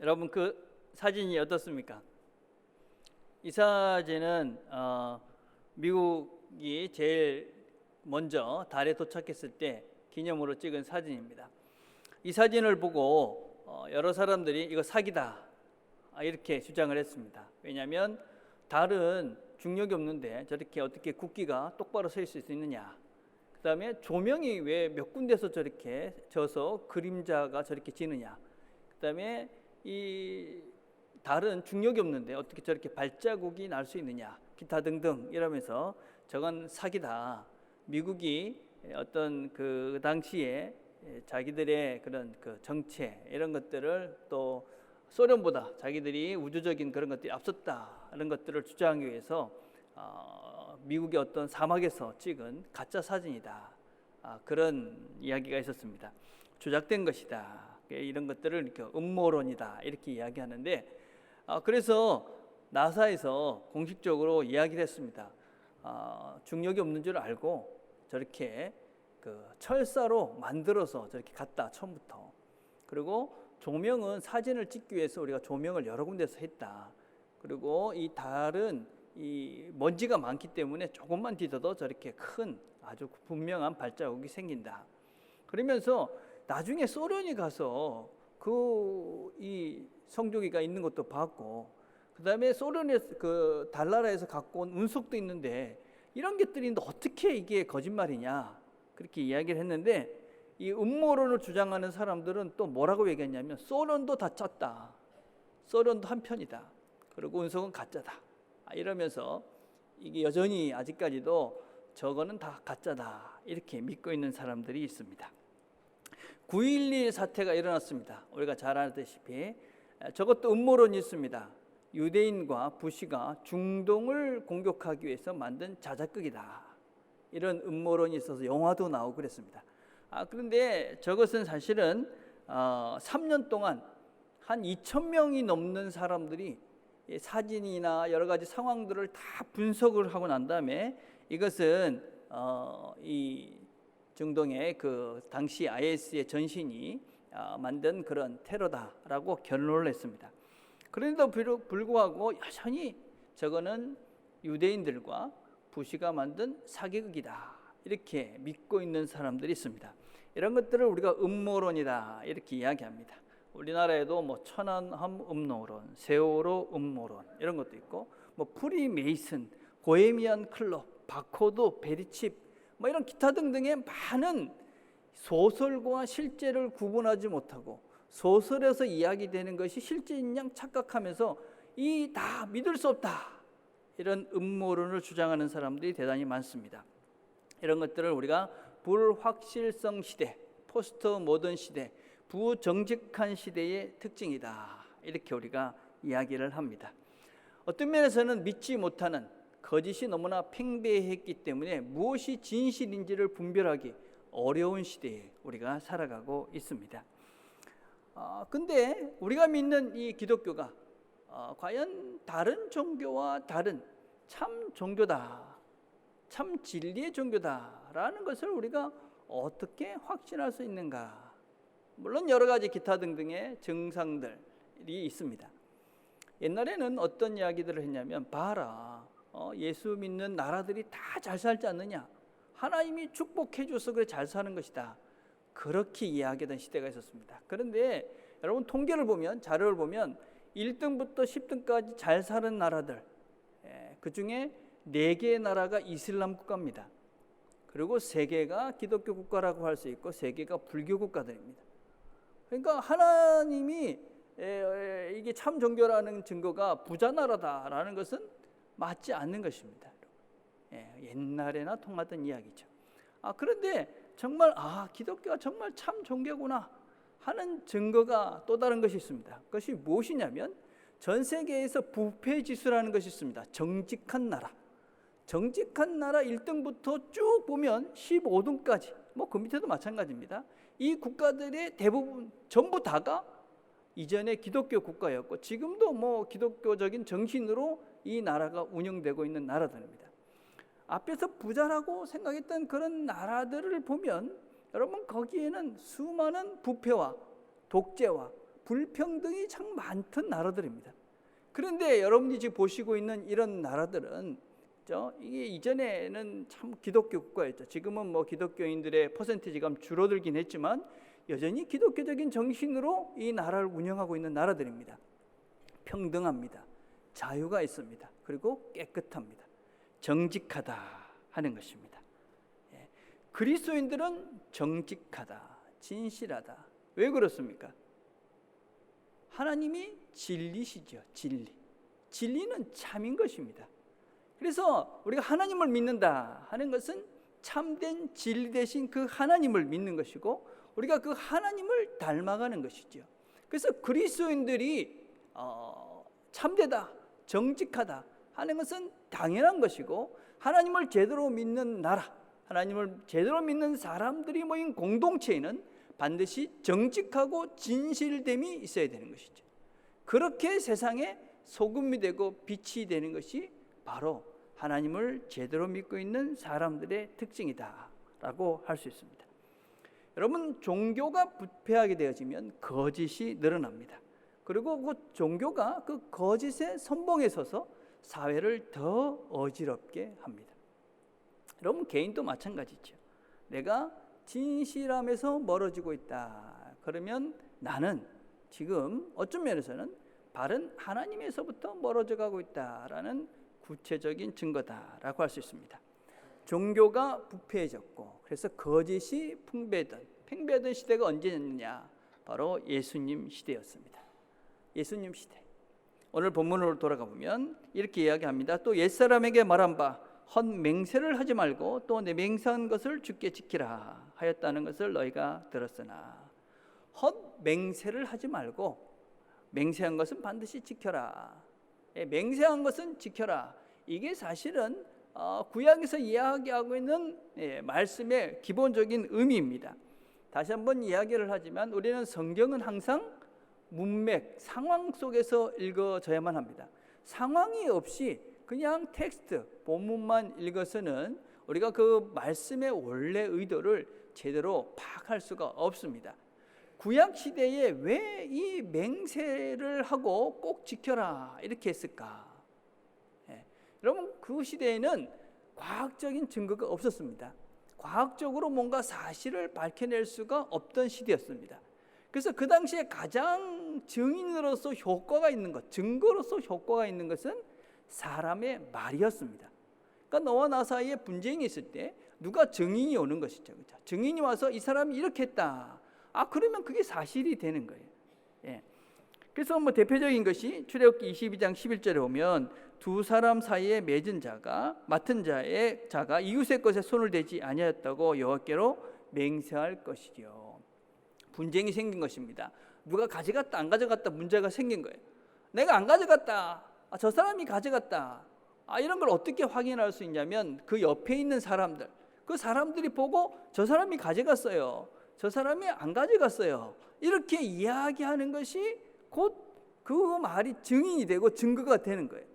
여러분 그 사진이 어떻습니까? 이 사진은 미국이 제일 먼저 달에 도착했을 때 기념으로 찍은 사진입니다. 이 사진을 보고 여러 사람들이 이거 사기다 이렇게 주장을 했습니다. 왜냐하면 달은 중력이 없는데 저렇게 어떻게 국기가 똑바로 서 있을 수 있느냐. 그 다음에 조명이 왜 몇 군데서 저렇게 져서 그림자가 저렇게 지느냐. 그 다음에 이 달은 중력이 없는데 어떻게 저렇게 발자국이 날 수 있느냐. 기타 등등 이러면서 저건 사기다. 미국이 어떤 그 당시에 자기들의 그런 그 정체 이런 것들을 또 소련보다 자기들이 우주적인 그런 것들이 앞섰다 이런 것들을 주장하기 위해서 미국의 어떤 사막에서 찍은 가짜 사진이다 그런 이야기가 있었습니다. 조작된 것이다 이런 것들을 이렇게 음모론이다 이렇게 이야기하는데 그래서 나사에서 공식적으로 이야기를 했습니다. 중력이 없는 줄 알고 저렇게 그 철사로 만들어서 저렇게 갔다 처음부터. 그리고 조명은 사진을 찍기 위해서 우리가 조명을 여러 군데서 했다. 그리고 이 달은 이 먼지가 많기 때문에 조금만 뒤져도 저렇게 큰 아주 분명한 발자국이 생긴다. 그러면서 나중에 소련이 가서 이 성조기가 있는 것도 봤고, 그 다음에 소련의 그 달나라에서 갖고 온 운석도 있는데 이런 것들이 어떻게 이게 거짓말이냐 그렇게 이야기를 했는데 이 음모론을 주장하는 사람들은 또 뭐라고 얘기했냐면 소련도 다 짰다. 소련도 한편이다. 그리고 운석은 가짜다. 이러면서 이게 여전히 아직까지도 저거는 다 가짜다. 이렇게 믿고 있는 사람들이 있습니다. 9.11 사태가 일어났습니다. 우리가 잘 알다시피 저것도 음모론이 있습니다. 유대인과 부시가 중동을 공격하기 위해서 만든 자작극이다. 이런 음모론이 있어서 영화도 나오고 그랬습니다. 그런데 저것은 사실은 3년 동안 한 2,000명이 넘는 사람들이 사진이나 여러 가지 상황들을 다 분석을 하고 난 다음에 이것은 이 중동의 그 당시 IS의 전신이 만든 그런 테러다라고 결론을 냈습니다. 그런데도 불구하고 여전히 저거는 유대인들과 부시가 만든 사기극이다 이렇게 믿고 있는 사람들이 있습니다. 이런 것들을 우리가 음모론이다 이렇게 이야기합니다. 우리나라에도 뭐 천안함 음모론, 세월호 음모론 이런 것도 있고 뭐 프리메이슨, 보헤미안 클럽, 바코드, 베리칩 뭐 이런 기타 등등의 많은 소설과 실제를 구분하지 못하고 소설에서 이야기되는 것이 실제인 양 착각하면서 이 다 믿을 수 없다 이런 음모론을 주장하는 사람들이 대단히 많습니다. 이런 것들을 우리가 불확실성 시대, 포스트 모던 시대, 부정직한 시대의 특징이다 이렇게 우리가 이야기를 합니다. 어떤 면에서는 믿지 못하는 거짓이 너무나 팽배했기 때문에 무엇이 진실인지를 분별하기 어려운 시대에 우리가 살아가고 있습니다. 근데 우리가 믿는 이 기독교가 과연 다른 종교와 다른 참 종교다, 참 진리의 종교다라는 것을 우리가 어떻게 확신할 수 있는가? 물론 여러 가지 기타 등등의 증상들이 있습니다. 옛날에는 어떤 이야기들을 했냐면 봐라, 예수 믿는 나라들이 다 잘 살지 않느냐? 하나님이 축복해 줘서 그래 잘 사는 것이다. 그렇게 이야기하던 시대가 있었습니다. 그런데 여러분 통계를 보면 자료를 보면 1등부터 10등까지 잘 사는 나라들 그 중에 4개의 나라가 이슬람 국가입니다. 그리고 3개가 기독교 국가라고 할 수 있고 3개가 불교 국가들입니다. 그러니까 하나님이 이게 참 종교라는 증거가 부자 나라다라는 것은 맞지 않는 것입니다. 옛날에나 통하던 이야기죠. 그런데 정말 기독교가 정말 참 종교구나 하는 증거가 또 다른 것이 있습니다. 그것이 무엇이냐면 전 세계에서 부패지수라는 것이 있습니다. 정직한 나라. 정직한 나라 1등부터 쭉 보면 15등까지 뭐 그 밑에도 마찬가지입니다. 이 국가들의 대부분 전부 다가 이전에 기독교 국가였고 지금도 뭐 기독교적인 정신으로 이 나라가 운영되고 있는 나라들입니다. 앞에서 부자라고 생각했던 그런 나라들을 보면 여러분 거기에는 수많은 부패와 독재와 불평등이 참 많던 나라들입니다. 그런데 여러분이 지금 보시고 있는 이런 나라들은 이게 이전에는 참 기독교 국가였죠. 지금은 뭐 기독교인들의 퍼센티지가 줄어들긴 했지만 여전히 기독교적인 정신으로 이 나라를 운영하고 있는 나라들입니다. 평등합니다. 자유가 있습니다. 그리고 깨끗합니다. 정직하다 하는 것입니다. 그리스도인들은 정직하다, 진실하다. 왜 그렇습니까? 하나님이 진리시죠. 진리는 참인 것입니다. 그래서 우리가 하나님을 믿는다 하는 것은 참된 진리 대신 그 하나님을 믿는 것이고 우리가 그 하나님을 닮아가는 것이죠. 그래서 그리스도인들이 참되다, 정직하다 하는 것은 당연한 것이고 하나님을 제대로 믿는 나라, 하나님을 제대로 믿는 사람들이 모인 공동체에는 반드시 정직하고 진실됨이 있어야 되는 것이죠. 그렇게 세상에 소금이 되고 빛이 되는 것이 바로 하나님을 제대로 믿고 있는 사람들의 특징이다라고 할 수 있습니다. 여러분, 종교가 부패하게 되어지면 거짓이 늘어납니다. 그리고 그 종교가 그 거짓의 선봉에 서서 사회를 더 어지럽게 합니다. 여러분, 개인도 마찬가지죠. 내가 진실함에서 멀어지고 있다. 그러면 나는 지금 어떤 면에서는 바른 하나님에서부터 멀어져 가고 있다라는 구체적인 증거다라고 할 수 있습니다. 종교가 부패해졌고 그래서 거짓이 팽배하던 시대가 언제였느냐? 바로 예수님 시대였습니다. 예수님 시대. 오늘 본문으로 돌아가 보면 이렇게 이야기합니다. 또 옛사람에게 말한 바 헛맹세를 하지 말고 또 내 맹세한 것을 주께 지키라 하였다는 것을 너희가 들었으나, 헛맹세를 하지 말고 맹세한 것은 반드시 지켜라. 맹세한 것은 지켜라. 이게 사실은 구약에서 이야기하고 있는 말씀의 기본적인 의미입니다. 다시 한번 이야기를 하지만 우리는 성경은 항상 문맥, 상황 속에서 읽어져야만 합니다. 상황이 없이 그냥 텍스트, 본문만 읽어서는 우리가 그 말씀의 원래 의도를 제대로 파악할 수가 없습니다. 구약 시대에 왜 이 맹세를 하고 꼭 지켜라 이렇게 했을까? 여러분, 그 시대에는 과학적인 증거가 없었습니다. 과학적으로 뭔가 사실을 밝혀낼 수가 없던 시대였습니다. 그래서 그 당시에 가장 증인으로서 효과가 있는 것, 증거로서 효과가 있는 것은 사람의 말이었습니다. 그러니까 너와 나 사이에 분쟁이 있을 때 누가 증인이 오는 것이죠. 그렇죠? 증인이 와서 이 사람이 이렇게 했다. 그러면 그게 사실이 되는 거예요. 그래서 뭐 대표적인 것이 출애굽기 22장 11절에 보면 두 사람 사이에 맺은 자가 맡은 자가 이웃의 것에 손을 대지 아니하였다고 여호와께로 맹세할 것이요. 분쟁이 생긴 것입니다. 누가 가져갔다 안 가져갔다 문제가 생긴 거예요. 내가 안 가져갔다. 저 사람이 가져갔다. 이런 걸 어떻게 확인할 수 있냐면 그 옆에 있는 사람들, 그 사람들이 보고 저 사람이 가져갔어요. 저 사람이 안 가져갔어요. 이렇게 이야기하는 것이 곧 그 말이 증인이 되고 증거가 되는 거예요.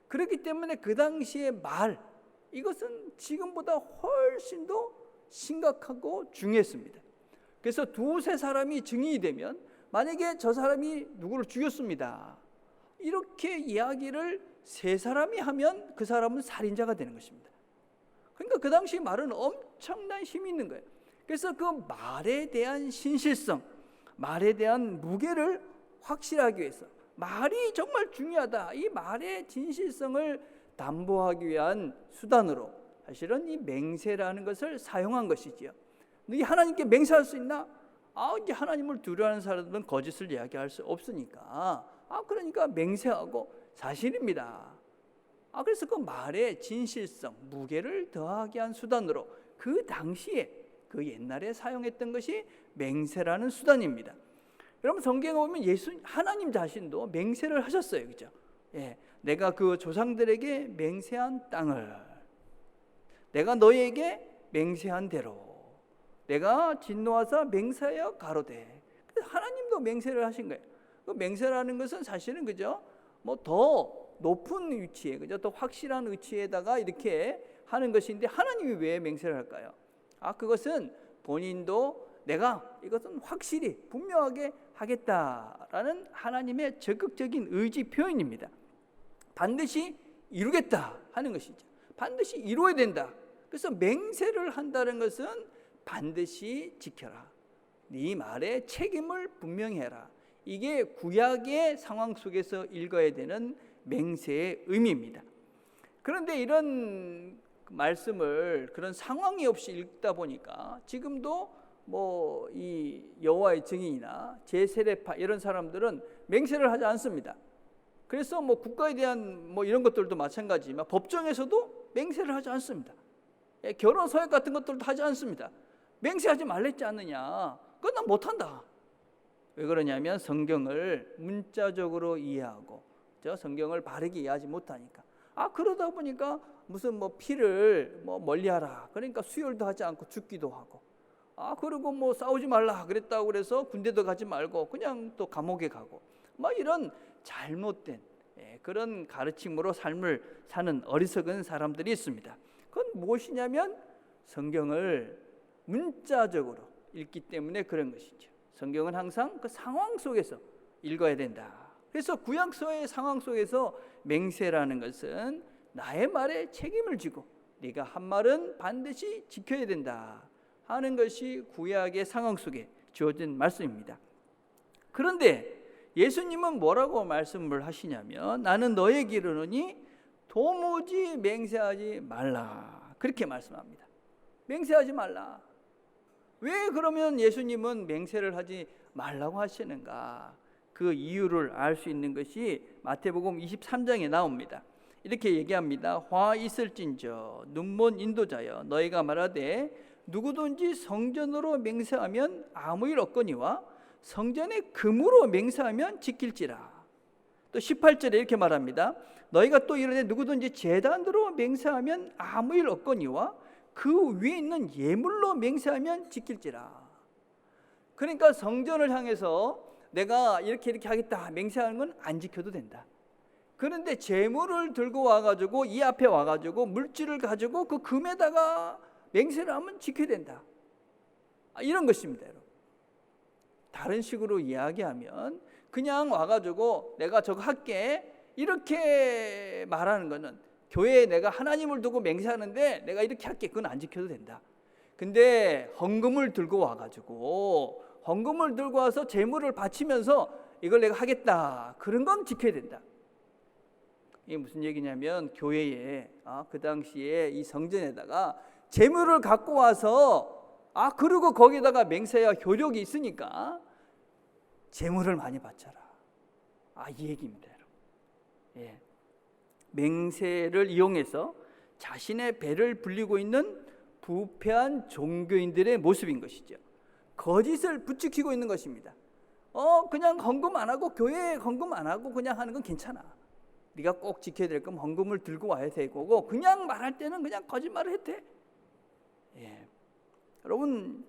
그렇기 때문에 그 당시의 말, 이것은 지금보다 훨씬 더 심각하고 중요했습니다. 그래서 두세 사람이 증인이 되면 만약에 저 사람이 누구를 죽였습니다. 이렇게 이야기를 세 사람이 하면 그 사람은 살인자가 되는 것입니다. 그러니까 그 당시 말은 엄청난 힘이 있는 거예요. 그래서 그 말에 대한 신실성, 말에 대한 무게를 확실하기 위해서 말이 정말 중요하다. 이 말의 진실성을 담보하기 위한 수단으로 사실은 이 맹세라는 것을 사용한 것이지요. 너희 하나님께 맹세할 수 있나? 이제 하나님을 두려워하는 사람들은 거짓을 이야기할 수 없으니까. 그러니까 맹세하고 사실입니다. 그래서 그 말의 진실성, 무게를 더하게 한 수단으로 그 당시에 그 옛날에 사용했던 것이 맹세라는 수단입니다. 여러분, 성경에 보면 하나님 자신도 맹세를 하셨어요. 그죠? 내가 그 조상들에게 맹세한 땅을 내가 너희에게 맹세한 대로 내가 진노하사 맹세하여 가로되. 하나님도 맹세를 하신 거예요. 그 맹세라는 것은 사실은 그죠? 뭐 더 높은 위치에, 그죠? 더 확실한 위치에다가 이렇게 하는 것인데 하나님이 왜 맹세를 할까요? 그것은 본인도 내가 이것은 확실히 분명하게 하겠다라는 하나님의 적극적인 의지 표현입니다. 반드시 이루겠다 하는 것이죠. 반드시 이루어야 된다. 그래서 맹세를 한다는 것은 반드시 지켜라. 네 말에 책임을 분명히 해라. 이게 구약의 상황 속에서 읽어야 되는 맹세의 의미입니다. 그런데 이런 말씀을 그런 상황이 없이 읽다 보니까 지금도 뭐 이 여호와의 증인이나 제세례파 이런 사람들은 맹세를 하지 않습니다. 그래서 뭐 국가에 대한 뭐 이런 것들도 마찬가지지만 법정에서도 맹세를 하지 않습니다. 결혼 서약 같은 것들도 하지 않습니다. 맹세하지 말랬지 않느냐. 그건 난 못한다. 왜 그러냐면 성경을 문자적으로 이해하고 성경을 바르게 이해하지 못하니까. 그러다 보니까 무슨 뭐 피를 뭐 멀리하라. 그러니까 수혈도 하지 않고 죽기도 하고. 그리고 뭐 싸우지 말라 그랬다고 그래서 군대도 가지 말고 그냥 또 감옥에 가고. 뭐 이런 잘못된 그런 가르침으로 삶을 사는 어리석은 사람들이 있습니다. 그건 무엇이냐면 성경을 문자적으로 읽기 때문에 그런 것이죠. 성경은 항상 그 상황 속에서 읽어야 된다. 그래서 구약서의 상황 속에서 맹세라는 것은 나의 말에 책임을 지고 네가 한 말은 반드시 지켜야 된다 하는 것이 구약의 상황 속에 주어진 말씀입니다. 그런데 예수님은 뭐라고 말씀을 하시냐면 나는 너에게 이르노니 도무지 맹세하지 말라 그렇게 말씀합니다. 맹세하지 말라. 왜 그러면 예수님은 맹세를 하지 말라고 하시는가? 그 이유를 알 수 있는 것이 마태복음 23장에 나옵니다. 이렇게 얘기합니다. 화 있을진저 눈먼 인도자여 너희가 말하되 누구든지 성전으로 맹세하면 아무 일 없거니와 성전의 금으로 맹세하면 지킬지라. 또 18절에 이렇게 말합니다. 너희가 또 이르되 누구든지 제단으로 맹세하면 아무 일 없거니와 그 위에 있는 예물로 맹세하면 지킬지라. 그러니까 성전을 향해서 내가 이렇게 하겠다 맹세하는 건 안 지켜도 된다. 그런데 제물을 들고 와가지고 이 앞에 와가지고 물질을 가지고 그 금에다가 맹세를 하면 지켜야 된다. 이런 것입니다, 여러분. 다른 식으로 이야기하면 그냥 와가지고 내가 저거 할게 이렇게 말하는 거는 교회에 내가 하나님을 두고 맹세하는데 내가 이렇게 할게 그건 안 지켜도 된다. 근데 헌금을 들고 와가지고 헌금을 들고 와서 제물을 바치면서 이걸 내가 하겠다 그런 건 지켜야 된다. 이게 무슨 얘기냐면 교회에 그 당시에 이 성전에다가 제물을 갖고 와서 그리고 거기다가 맹세야 효력이 있으니까 제물을 많이 바쳐라. 이 얘기입니다, 여러분. 예. 맹세를 이용해서 자신의 배를 불리고 있는 부패한 종교인들의 모습인 것이죠. 거짓을 부추기고 있는 것입니다. 그냥 헌금 안 하고 교회에 헌금 안 하고 그냥 하는 건 괜찮아. 네가 꼭 지켜야 될 거면 헌금을 들고 와야 되고 그냥 말할 때는 그냥 거짓말을 해도 돼. 예. 여러분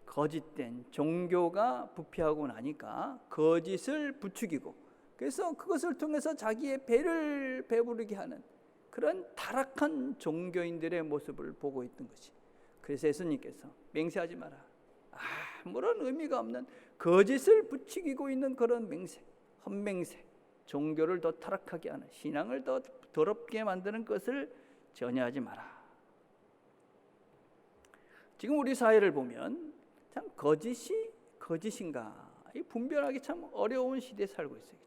거짓된 종교가 부패하고 나니까 거짓을 부추기고 그래서 그것을 통해서 자기의 배를 배부르게 하는 그런 타락한 종교인들의 모습을 보고 있던 것이. 그래서 예수님께서 맹세하지 마라. 아무런 의미가 없는 거짓을 부추기고 있는 그런 맹세, 헛맹세, 종교를 더 타락하게 하는 신앙을 더 더럽게 만드는 것을 전혀 하지 마라. 지금 우리 사회를 보면 참 거짓이 거짓인가 분별하기 참 어려운 시대에 살고 있어요.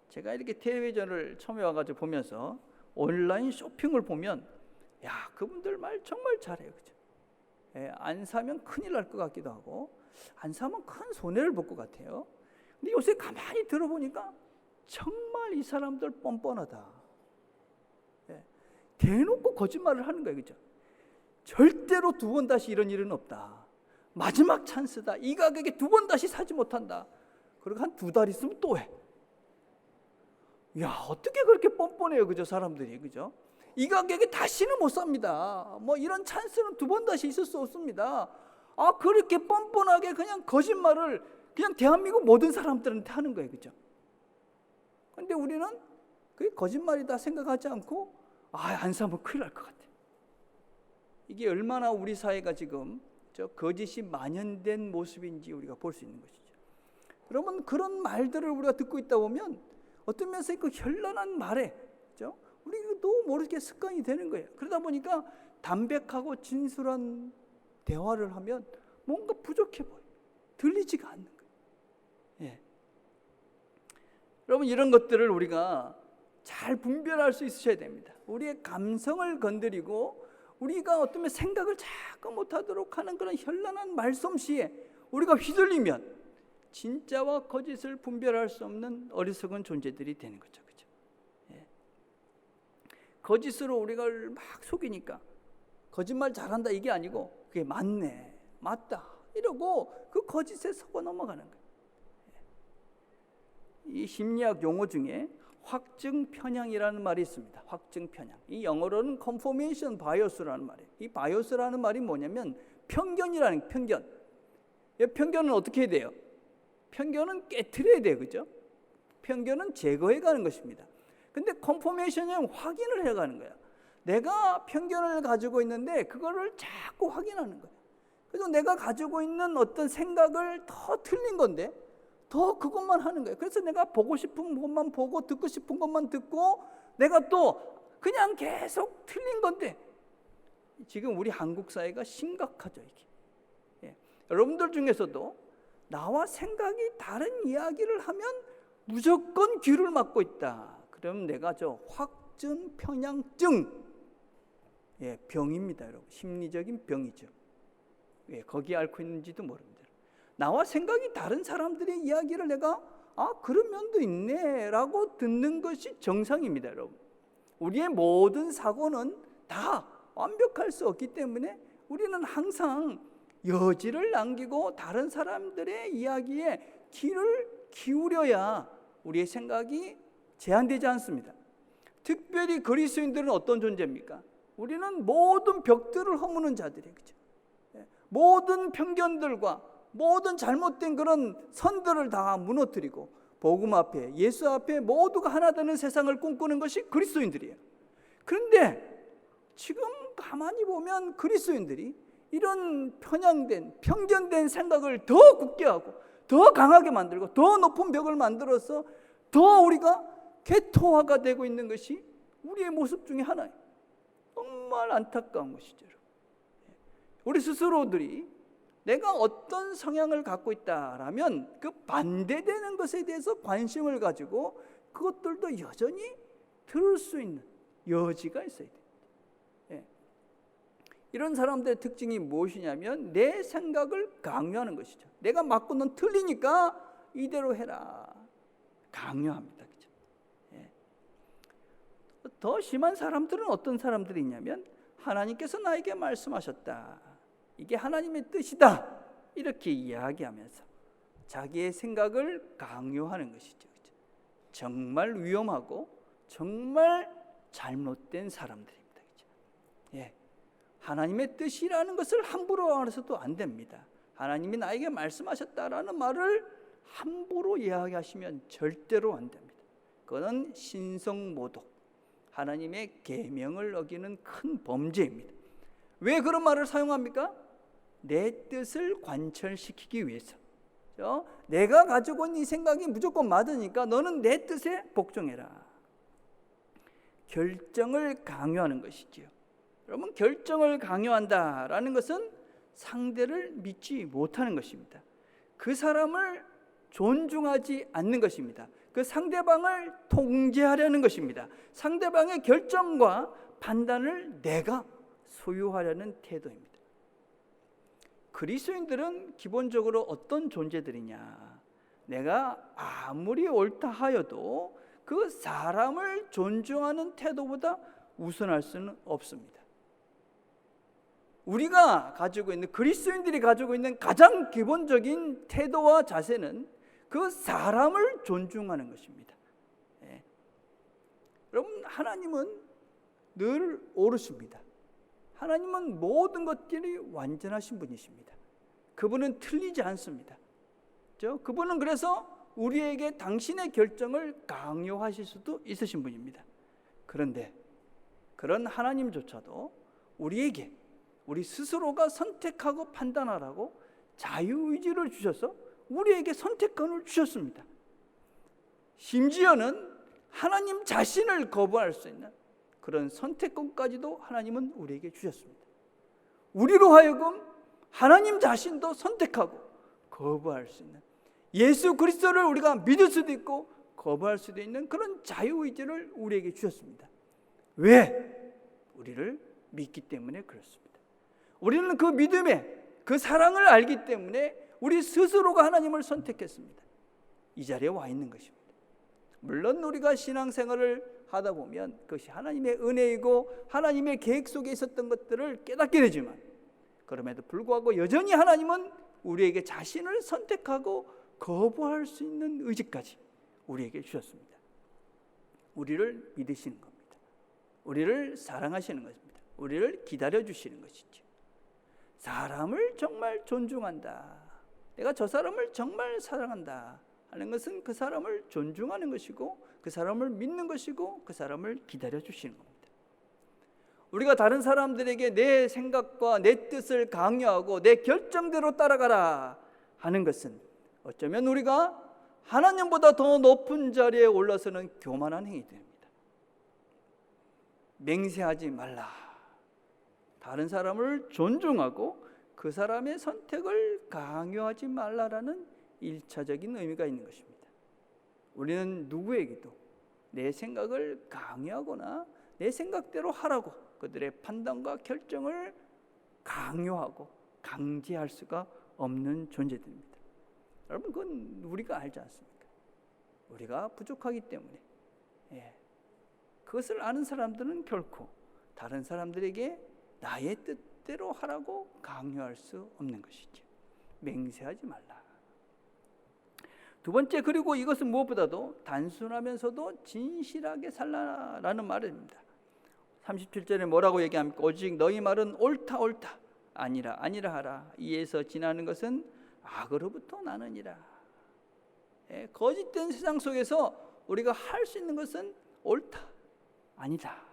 제가 이렇게 텔레비전을 처음에 와가지고 보면서 온라인 쇼핑을 보면 그분들 말 정말 잘해요, 그죠? 안 사면 큰일 날 것 같기도 하고 안 사면 큰 손해를 볼 것 같아요. 근데 요새 가만히 들어보니까 정말 이 사람들 뻔뻔하다. 대놓고 거짓말을 하는 거예요, 그죠? 절대로 두 번 다시 이런 일은 없다. 마지막 찬스다. 이 가격에 두 번 다시 사지 못한다. 그리고 한 2달 있으면 또 해. 어떻게 그렇게 뻔뻔해요, 그죠? 사람들이, 그죠? 이 가격에 다시는 못 삽니다. 뭐 이런 찬스는 2번 다시 있을 수 없습니다. 그렇게 뻔뻔하게 그냥 거짓말을 그냥 대한민국 모든 사람들한테 하는 거예요, 그죠? 근데 우리는 그게 거짓말이다 생각하지 않고 안 사면 큰일 날 것 같아. 이게 얼마나 우리 사회가 지금 저 거짓이 만연된 모습인지 우리가 볼 수 있는 것이죠. 여러분, 그런 말들을 우리가 듣고 있다 보면 어떤 면에서 그 현란한 말에 우리도 모르게 습관이 되는 거예요. 그러다 보니까 담백하고 진솔한 대화를 하면 뭔가 부족해 보여요. 들리지가 않는 거예요. 예. 여러분, 이런 것들을 우리가 잘 분별할 수 있으셔야 됩니다. 우리의 감성을 건드리고 우리가 어떤 생각을 자꾸 못하도록 하는 그런 현란한 말솜씨에 우리가 휘둘리면 진짜와 거짓을 분별할 수 없는 어리석은 존재들이 되는 거죠. 그죠? 예. 거짓으로 우리가 막 속이니까 거짓말 잘한다 이게 아니고 그게 맞네, 맞다 이러고 그 거짓에 속아 넘어가는 거예요. 예. 이 심리학 용어 중에 확증 편향이라는 말이 있습니다. 확증 편향. 이 영어로는 confirmation bias라는 말이에요. 이 bias라는 말이 뭐냐면 편견이라는 편견. 이 편견은 어떻게 해야 돼요? 편견은 깨트려야 돼요. 그죠? 편견은 제거해 가는 것입니다. 근데 confirmation은 확인을 해 가는 거예요. 내가 편견을 가지고 있는데 그거를 자꾸 확인하는 거예요. 그래서 내가 가지고 있는 어떤 생각을 더 틀린 건데 더 그것만 하는 거예요. 그래서 내가 보고 싶은 것만 보고 듣고 싶은 것만 듣고 내가 또 그냥 계속 틀린 건데 지금 우리 한국 사회가 심각하죠. 이게. 예. 여러분들 중에서도 나와 생각이 다른 이야기를 하면 무조건 귀를 막고 있다. 그러면 내가 저 확증 편향증, 예, 병입니다, 여러분. 심리적인 병이죠. 예, 거기에 앓고 있는지도 모릅니다. 나와 생각이 다른 사람들의 이야기를 내가 그런 면도 있네 라고 듣는 것이 정상입니다, 여러분. 우리의 모든 사고는 다 완벽할 수 없기 때문에 우리는 항상 여지를 남기고 다른 사람들의 이야기에 귀를 기울여야 우리의 생각이 제한되지 않습니다. 특별히 그리스도인들은 어떤 존재입니까? 우리는 모든 벽들을 허무는 자들이에요. 그렇죠? 모든 편견들과 모든 잘못된 그런 선들을 다 무너뜨리고 복음 앞에, 예수 앞에 모두가 하나 되는 세상을 꿈꾸는 것이 그리스도인들이에요. 그런데 지금 가만히 보면 그리스도인들이 이런 편향된, 편견된 생각을 더 굳게 하고 더 강하게 만들고 더 높은 벽을 만들어서 더 우리가 개토화가 되고 있는 것이 우리의 모습 중에 하나예요. 정말 안타까운 것이죠. 우리 스스로들이 내가 어떤 성향을 갖고 있다라면 그 반대되는 것에 대해서 관심을 가지고 그것들도 여전히 들을 수 있는 여지가 있어야 돼요. 예. 이런 사람들의 특징이 무엇이냐면 내 생각을 강요하는 것이죠. 내가 맞고 넌 틀리니까 이대로 해라. 강요합니다. 그렇죠? 예. 더 심한 사람들은 어떤 사람들이 있냐면 하나님께서 나에게 말씀하셨다. 이게 하나님의 뜻이다. 이렇게 이야기하면서 자기의 생각을 강요하는 것이죠. 그렇죠? 정말 위험하고 정말 잘못된 사람들입니다. 그렇죠? 예. 하나님의 뜻이라는 것을 함부로 말해서도 안 됩니다. 하나님이 나에게 말씀하셨다라는 말을 함부로 이야기하시면 절대로 안 됩니다. 그거는 신성모독, 하나님의 계명을 어기는 큰 범죄입니다. 왜 그런 말을 사용합니까? 내 뜻을 관철시키기 위해서. 내가 가지고 있는 이 생각이 무조건 맞으니까 너는 내 뜻에 복종해라. 결정을 강요하는 것이지요. 여러분, 결정을 강요한다라는 것은 상대를 믿지 못하는 것입니다. 그 사람을 존중하지 않는 것입니다. 그 상대방을 통제하려는 것입니다. 상대방의 결정과 판단을 내가 소유하려는 태도입니다. 그리스도인들은 기본적으로 어떤 존재들이냐? 내가 아무리 옳다 하여도 그 사람을 존중하는 태도보다 우선할 수는 없습니다. 우리가 가지고 있는, 그리스도인들이 가지고 있는 가장 기본적인 태도와 자세는 그 사람을 존중하는 것입니다. 예. 여러분, 하나님은 늘 옳으십니다. 하나님은 모든 것들이 완전하신 분이십니다. 그분은 틀리지 않습니다. 그분은 그래서 우리에게 당신의 결정을 강요하실 수도 있으신 분입니다. 그런데 그런 하나님조차도 우리에게 우리 스스로가 선택하고 판단하라고 자유의지를 주셔서 우리에게 선택권을 주셨습니다. 심지어는 하나님 자신을 거부할 수 있는 그런 선택권까지도 하나님은 우리에게 주셨습니다. 우리로 하여금 하나님 자신도 선택하고 거부할 수 있는, 예수 그리스도를 우리가 믿을 수도 있고 거부할 수도 있는 그런 자유의지를 우리에게 주셨습니다. 왜? 우리를 믿기 때문에 그렇습니다. 우리는 그 믿음에, 그 사랑을 알기 때문에 우리 스스로가 하나님을 선택했습니다. 이 자리에 와 있는 것입니다. 물론 우리가 신앙생활을 하다 보면 그것이 하나님의 은혜이고 하나님의 계획 속에 있었던 것들을 깨닫게 되지만, 그럼에도 불구하고 여전히 하나님은 우리에게 자신을 선택하고 거부할 수 있는 의지까지 우리에게 주셨습니다. 우리를 믿으시는 겁니다. 우리를 사랑하시는 것입니다. 우리를 기다려주시는 것이죠. 사람을 정말 존중한다, 내가 저 사람을 정말 사랑한다 하는 것은 그 사람을 존중하는 것이고, 그 사람을 믿는 것이고, 그 사람을 기다려주시는 겁니다. 우리가 다른 사람들에게 내 생각과 내 뜻을 강요하고 내 결정대로 따라가라 하는 것은 어쩌면 우리가 하나님보다 더 높은 자리에 올라서는 교만한 행위들입니다. 맹세하지 말라, 다른 사람을 존중하고 그 사람의 선택을 강요하지 말라라는 1차적인 의미가 있는 것입니다. 우리는 누구에게도 내 생각을 강요하거나 내 생각대로 하라고 그들의 판단과 결정을 강요하고 강제할 수가 없는 존재들입니다. 여러분, 그건 우리가 알지 않습니까? 우리가 부족하기 때문에 그것을 아는 사람들은 결코 다른 사람들에게 나의 뜻대로 하라고 강요할 수 없는 것이죠. 맹세하지 말라. 두 번째, 그리고 이것은 무엇보다도 단순하면서도 진실하게 살라라는 말입니다. 37절에 뭐라고 얘기합니까? 오직 너희 말은 옳다 옳다, 아니라 아니라 하라. 이에서 지나는 것은 악으로부터 나느니라. 거짓된 세상 속에서 우리가 할 수 있는 것은 옳다, 아니다.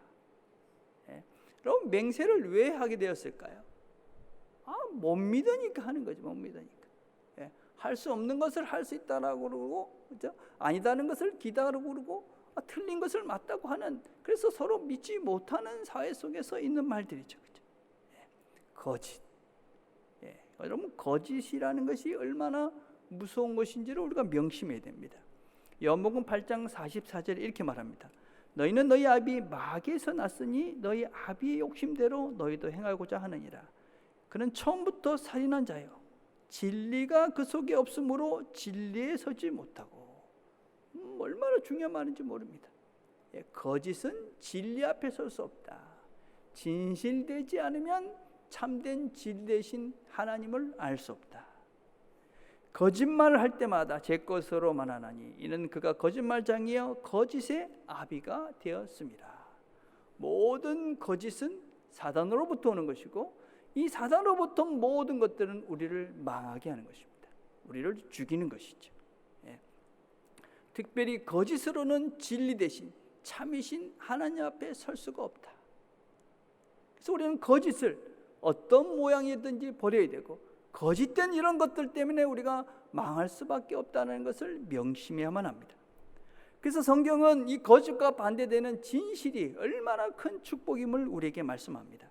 그럼 맹세를 왜 하게 되었을까요? 못 믿으니까 하는 거죠. 못 믿으니까. 할 수 없는 것을 할 수 있다라고 그러고, 그렇죠? 아니다는 것을 기다라고 그러고, 틀린 것을 맞다고 하는, 그래서 서로 믿지 못하는 사회 속에서 있는 말들이죠. 그렇죠? 거짓. 여러분, 거짓이라는 것이 얼마나 무서운 것인지를 우리가 명심해야 됩니다. 요한복음 8장 44절에 이렇게 말합니다. 너희는 너희 아비 마귀에서 났으니 너희 아비의 욕심대로 너희도 행하고자 하느니라. 그는 처음부터 살인한 자요, 진리가 그 속에 없으므로 진리에 서지 못하고. 얼마나 중요한 말인지 모릅니다. 거짓은 진리 앞에 설 수 없다. 진실되지 않으면 참된 진리 대신 하나님을 알 수 없다. 거짓말을 할 때마다 제 것으로만 하나니 이는 그가 거짓말장이여 거짓의 아비가 되었습니다. 모든 거짓은 사단으로부터 오는 것이고, 이 사단으로부터 모든 것들은 우리를 망하게 하는 것입니다. 우리를 죽이는 것이죠. 특별히 거짓으로는 진리 대신 참이신 하나님 앞에 설 수가 없다. 그래서 우리는 거짓을 어떤 모양이든지 버려야 되고, 거짓된 이런 것들 때문에 우리가 망할 수밖에 없다는 것을 명심해야만 합니다. 그래서 성경은 이 거짓과 반대되는 진실이 얼마나 큰 축복임을 우리에게 말씀합니다.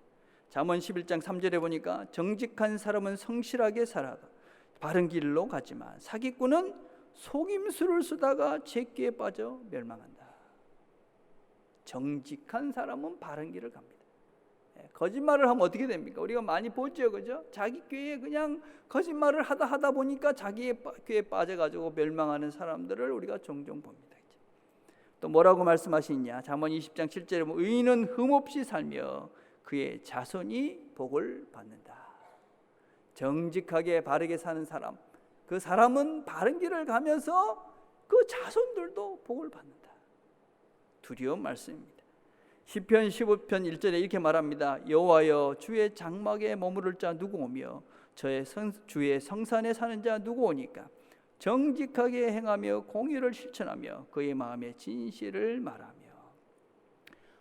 잠언 11장 3절에 보니까 정직한 사람은 성실하게 살아도 바른 길로 가지만 사기꾼은 속임수를 쓰다가 제끼에 빠져 멸망한다. 정직한 사람은 바른 길을 갑니다. 거짓말을 하면 어떻게 됩니까? 우리가 많이 보죠, 그죠? 자기 꾀에 그냥 거짓말을 하다 보니까 자기의 꾀에 빠져가지고 멸망하는 사람들을 우리가 종종 봅니다. 또 뭐라고 말씀하시냐? 잠언 20장 7절에 보면 의인은 흠없이 살며 그의 자손이 복을 받는다. 정직하게 바르게 사는 사람, 그 사람은 바른 길을 가면서 그 자손들도 복을 받는다. 두려운 말씀입니다. 시편 15편 1절에 이렇게 말합니다. 여호와여, 주의 장막에 머무를 자 누구 오며 주의 성산에 사는 자 누구 오니까? 정직하게 행하며 공의를 실천하며 그의 마음에 진실을 말하며.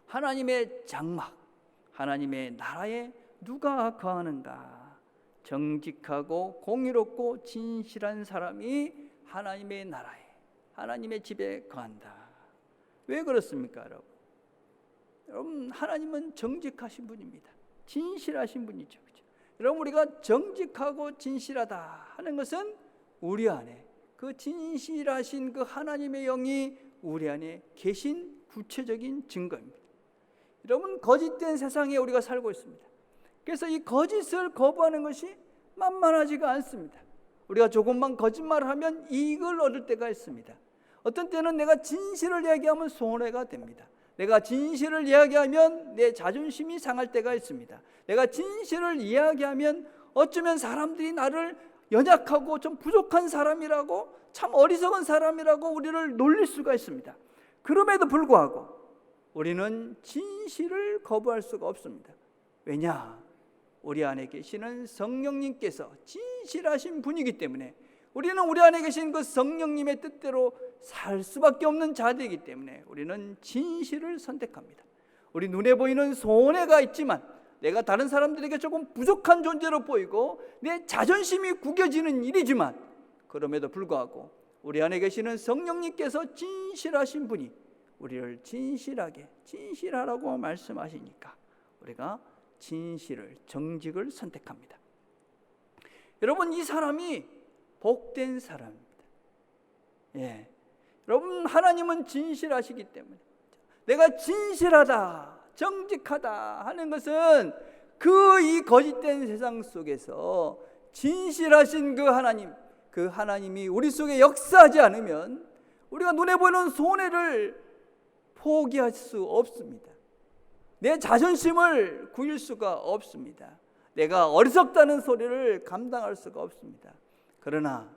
하나님의 장막, 하나님의 나라에 누가 거하는가? 정직하고 공의롭고 진실한 사람이 하나님의 나라에, 하나님의 집에 거한다. 왜 그렇습니까, 여러분? 여러분, 하나님은 정직하신 분입니다. 진실하신 분이죠. 그렇죠? 여러분, 우리가 정직하고 진실하다 하는 것은 우리 안에 그 진실하신 그 하나님의 영이 우리 안에 계신 구체적인 증거입니다. 여러분, 거짓된 세상에 우리가 살고 있습니다. 그래서 이 거짓을 거부하는 것이 만만하지가 않습니다. 우리가 조금만 거짓말을 하면 이익을 얻을 때가 있습니다. 어떤 때는 내가 진실을 이야기하면 손해가 됩니다. 내가 진실을 이야기하면 내 자존심이 상할 때가 있습니다. 내가 진실을 이야기하면 어쩌면 사람들이 나를 연약하고 좀 부족한 사람이라고, 참 어리석은 사람이라고 우리를 놀릴 수가 있습니다. 그럼에도 불구하고 우리는 진실을 거부할 수가 없습니다. 왜냐? 우리 안에 계시는 성령님께서 진실하신 분이기 때문에, 우리는 우리 안에 계신 그 성령님의 뜻대로 살 수밖에 없는 자들이기 때문에 우리는 진실을 선택합니다. 우리 눈에 보이는 손해가 있지만, 내가 다른 사람들에게 조금 부족한 존재로 보이고 내 자존심이 구겨지는 일이지만, 그럼에도 불구하고 우리 안에 계시는 성령님께서 진실하신 분이 우리를 진실하라고 말씀하시니까 우리가 진실을, 정직을 선택합니다. 여러분, 이 사람이 복된 사람입니다. 여러분, 하나님은 진실하시기 때문에 내가 진실하다, 정직하다 하는 것은 이 거짓된 세상 속에서 진실하신 그 하나님이 우리 속에 역사하지 않으면 우리가 눈에 보이는 손해를 포기할 수 없습니다. 내 자존심을 구일 수가 없습니다. 내가 어리석다는 소리를 감당할 수가 없습니다. 그러나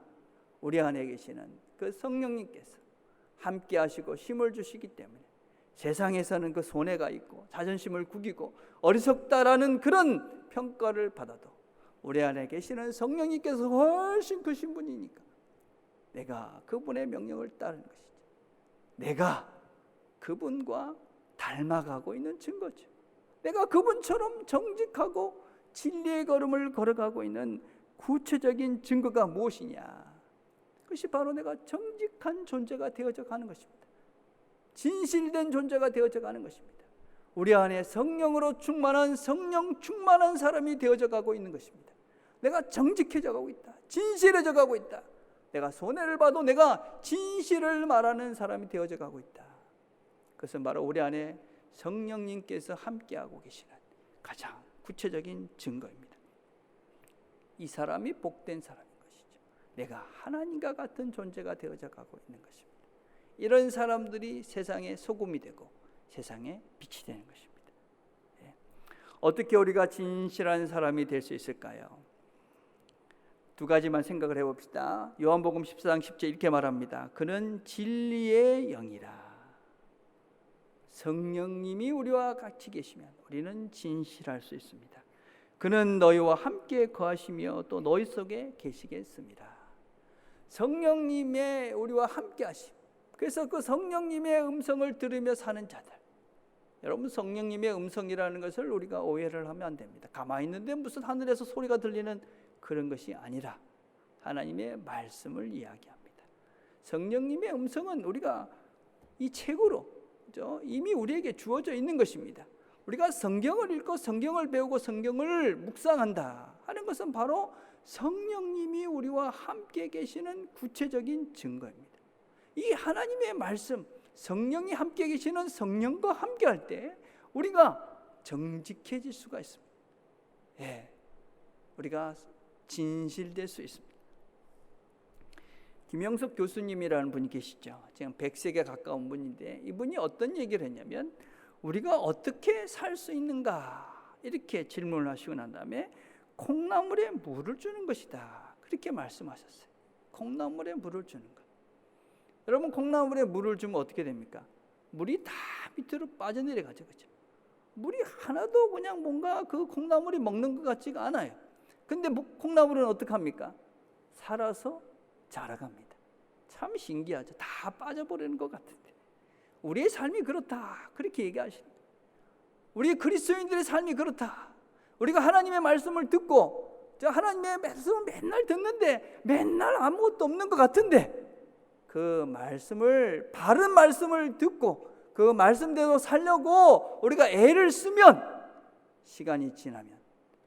우리 안에 계시는 그 성령님께서 함께 하시고 힘을 주시기 때문에 세상에서는 그 손해가 있고 자존심을 구기고 어리석다라는 그런 평가를 받아도 우리 안에 계시는 성령님께서 훨씬 크신 분이니까 내가 그분의 명령을 따르는 것이죠. 내가 그분과 닮아가고 있는 증거죠. 내가 그분처럼 정직하고 진리의 걸음을 걸어가고 있는 구체적인 증거가 무엇이냐? 그것이 바로 내가 정직한 존재가 되어져 가는 것입니다. 진실된 존재가 되어져 가는 것입니다. 우리 안에 성령으로 충만한, 성령 충만한 사람이 되어져 가고 있는 것입니다. 내가 정직해져 가고 있다. 진실해져 가고 있다. 내가 손해를 봐도 내가 진실을 말하는 사람이 되어져 가고 있다. 그것은 바로 우리 안에 성령님께서 함께하고 계시는 가장 구체적인 증거입니다. 이 사람이 복된 사람인 것이죠. 내가 하나님과 같은 존재가 되어져 가고 있는 것입니다. 이런 사람들이 세상의 소금이 되고 세상의 빛이 되는 것입니다. 어떻게 우리가 진실한 사람이 될 수 있을까요? 두 가지만 생각을 해봅시다. 요한복음 14장 10절 이렇게 말합니다. 그는 진리의 영이라. 성령님이 우리와 같이 계시면 우리는 진실할 수 있습니다. 그는 너희와 함께 거하시며 또 너희 속에 계시겠습니다. 성령님의 우리와 함께 하심. 그래서 그 성령님의 음성을 들으며 사는 자들. 여러분, 성령님의 음성이라는 것을 우리가 오해를 하면 안 됩니다. 가만히 있는데 무슨 하늘에서 소리가 들리는 그런 것이 아니라 하나님의 말씀을 이야기합니다. 성령님의 음성은 우리가 이 책으로 이미 우리에게 주어져 있는 것입니다. 우리가 성경을 읽고 성경을 배우고 성경을 묵상한다 하는 것은 바로 성령님이 우리와 함께 계시는 구체적인 증거입니다. 이 하나님의 말씀, 성령이 함께 계시는 성령과 함께 할 때 우리가 정직해질 수가 있습니다. 우리가 진실될 수 있습니다. 김영석 교수님이라는 분이 계시죠. 지금 100세에 가까운 분인데 이분이 어떤 얘기를 했냐면 우리가 어떻게 살 수 있는가 이렇게 질문을 하시고 난 다음에 콩나물에 물을 주는 것이다 그렇게 말씀하셨어요. 콩나물에 물을 주는 것. 여러분, 콩나물에 물을 주면 어떻게 됩니까? 물이 다 밑으로 빠져내려가죠. 그렇죠? 물이 하나도 그냥 뭔가 그 콩나물이 먹는 것 같지가 않아요. 근데 콩나물은 어떻게 합니까? 살아서 자라갑니다. 참 신기하죠. 다 빠져버리는 것 같은데 우리의 삶이 그렇다 그렇게 얘기하시는 거예요. 우리 그리스도인들의 삶이 그렇다. 우리가 하나님의 말씀을 듣고 하나님의 말씀을 맨날 듣는데 맨날 아무것도 없는 것 같은데 그 말씀을 바른 말씀을 듣고 그 말씀대로 살려고 우리가 애를 쓰면 시간이 지나면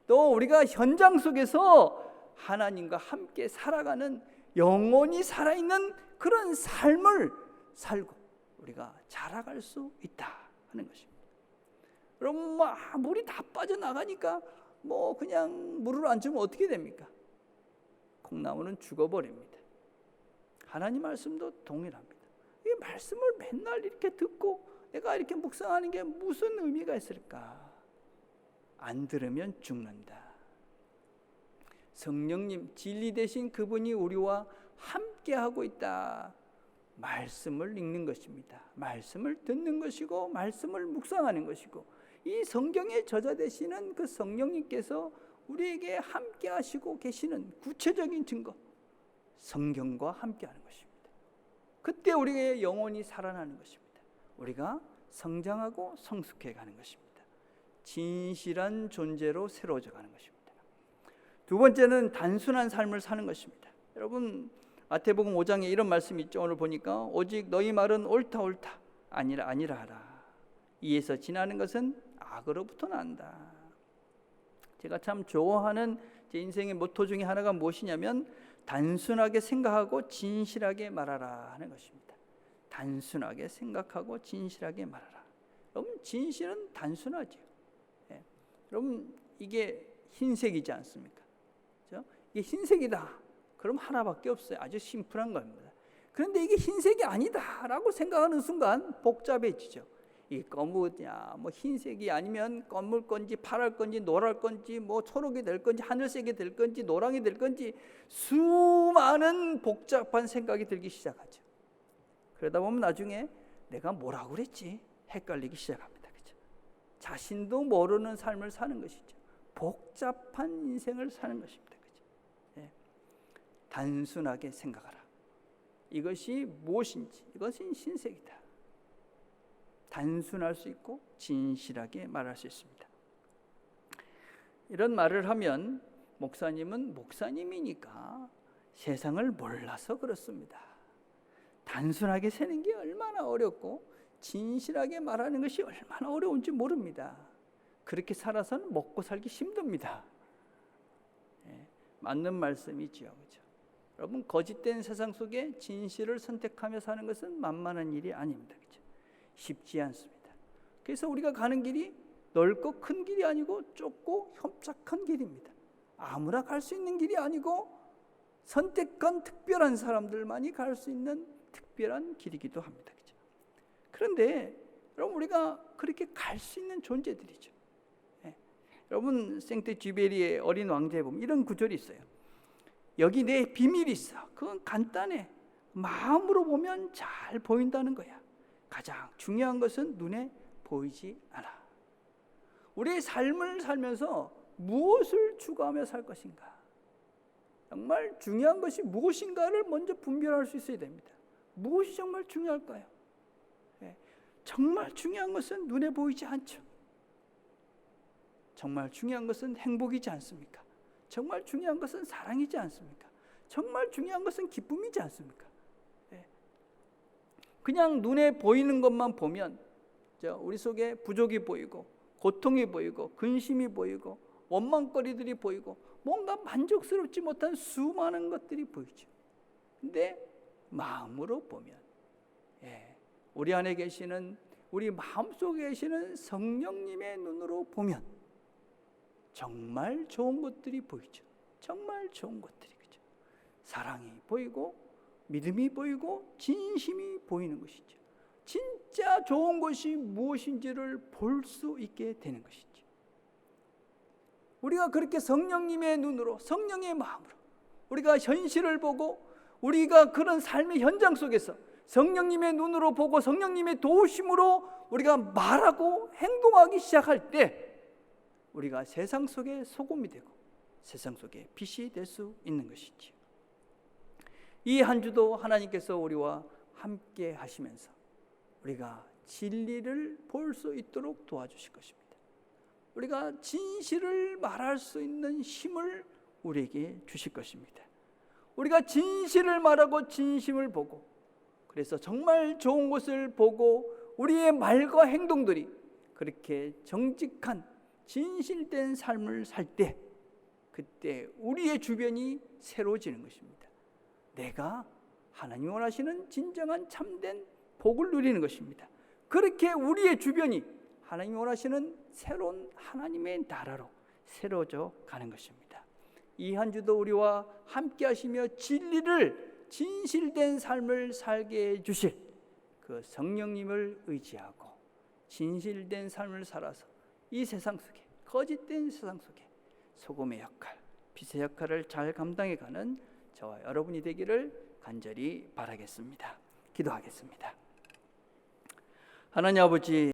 또 우리가 현장 속에서 하나님과 함께 살아가는 영원히 살아있는 그런 삶을 살고 우리가 자라갈 수 있다 하는 것입니다. 여러분 물이 다 빠져나가니까 그냥 물을 안 주면 어떻게 됩니까? 콩나물은 죽어버립니다. 하나님 말씀도 동일합니다. 이 말씀을 맨날 이렇게 듣고 내가 이렇게 묵상하는 게 무슨 의미가 있을까? 안 들으면 죽는다. 성령님 진리 되신 그분이 우리와 함께하고 있다. 말씀을 읽는 것입니다. 말씀을 듣는 것이고 말씀을 묵상하는 것이고 이 성경의 저자 되시는 그 성령님께서 우리에게 함께 하시고 계시는 구체적인 증거, 성경과 함께하는 것입니다. 그때 우리의 영혼이 살아나는 것입니다. 우리가 성장하고 성숙해 가는 것입니다. 진실한 존재로 새로워져 가는 것입니다. 두 번째는 단순한 삶을 사는 것입니다. 여러분 마태복음 5장에 이런 말씀이 있죠. 오늘 보니까 오직 너희 말은 옳다 옳다 아니라 아니라 하라. 이에서 지나는 것은 악으로부터 난다. 제가 참 좋아하는 제 인생의 모토 중에 하나가 무엇이냐면 단순하게 생각하고 진실하게 말하라 하는 것입니다. 단순하게 생각하고 진실하게 말하라. 여러분 진실은 단순하죠. 여러분 이게 흰색이지 않습니까? 그렇죠? 이게 흰색이다. 그럼 하나밖에 없어요. 아주 심플한 겁니다. 그런데 이게 흰색이 아니다라고 생각하는 순간 복잡해지죠. 이 검으냐, 흰색이 아니면 검을 건지 파랄 건지 노랄 건지 초록이 될 건지 하늘색이 될 건지 노랑이 될 건지 수많은 복잡한 생각이 들기 시작하죠. 그러다 보면 나중에 내가 뭐라고 그랬지? 헷갈리기 시작합니다. 그렇죠? 자신도 모르는 삶을 사는 것이죠. 복잡한 인생을 사는 것입니다. 그렇죠? 네. 단순하게 생각하라. 이것이 무엇인지, 이것은 신색이다. 단순할 수 있고 진실하게 말할 수 있습니다. 이런 말을 하면 목사님은 목사님이니까 세상을 몰라서 그렇습니다. 단순하게 사는 게 얼마나 어렵고 진실하게 말하는 것이 얼마나 어려운지 모릅니다. 그렇게 살아서는 먹고 살기 힘듭니다. 맞는 말씀이지요. 그렇죠? 여러분 거짓된 세상 속에 진실을 선택하며 사는 것은 만만한 일이 아닙니다. 그렇죠? 쉽지 않습니다. 그래서 우리가 가는 길이 넓고 큰 길이 아니고 좁고 협착한 길입니다. 아무나 갈 수 있는 길이 아니고 선택한 특별한 사람들만이 갈 수 있는 특별한 길이기도 합니다. 그렇죠? 그런데 여러분 우리가 그렇게 갈 수 있는 존재들이죠. 여러분 생트쥐베리의 어린 왕자에 보면 이런 구절이 있어요. 여기 내 비밀이 있어. 그건 간단해. 마음으로 보면 잘 보인다는 거야. 가장 중요한 것은 눈에 보이지 않아. 우리의 삶을 살면서 무엇을 추구하며 살 것인가? 정말 중요한 것이 무엇인가를 먼저 분별할 수 있어야 됩니다. 무엇이 정말 중요할까요? 정말 중요한 것은 눈에 보이지 않죠. 정말 중요한 것은 행복이지 않습니까? 정말 중요한 것은 사랑이지 않습니까? 정말 중요한 것은 기쁨이지 않습니까? 그냥 눈에 보이는 것만 보면 우리 속에 부족이 보이고 고통이 보이고 근심이 보이고 원망거리들이 보이고 뭔가 만족스럽지 못한 수많은 것들이 보이죠. 근데 마음으로 보면 우리 안에 계시는 우리 마음속에 계시는 성령님의 눈으로 보면 정말 좋은 것들이 보이죠. 정말 좋은 것들이 그죠. 사랑이 보이고 믿음이 보이고 진심이 보이는 것이죠. 진짜 좋은 것이 무엇인지를 볼 수 있게 되는 것이죠. 우리가 그렇게 성령님의 눈으로 성령의 마음으로 우리가 현실을 보고 우리가 그런 삶의 현장 속에서 성령님의 눈으로 보고 성령님의 도우심으로 우리가 말하고 행동하기 시작할 때 우리가 세상 속에 소금이 되고 세상 속에 빛이 될 수 있는 것이지요. 이 한 주도 하나님께서 우리와 함께 하시면서 우리가 진리를 볼 수 있도록 도와주실 것입니다. 우리가 진실을 말할 수 있는 힘을 우리에게 주실 것입니다. 우리가 진실을 말하고 진심을 보고, 그래서 정말 좋은 것을 보고 우리의 말과 행동들이 그렇게 정직한 진실된 삶을 살 때, 그때 우리의 주변이 새로워지는 것입니다. 내가 하나님이 원하시는 진정한 참된 복을 누리는 것입니다. 그렇게 우리의 주변이 하나님이 원하시는 새로운 하나님의 나라로 새로워져 가는 것입니다. 이 한 주도 우리와 함께 하시며 진리를, 진실된 삶을 살게 해주실 그 성령님을 의지하고 진실된 삶을 살아서 이 세상 속에, 거짓된 세상 속에 소금의 역할, 빛의 역할을 잘 감당해가는 저와 여러분이 되기를 간절히 바라겠습니다. 기도하겠습니다. 하나님 아버지,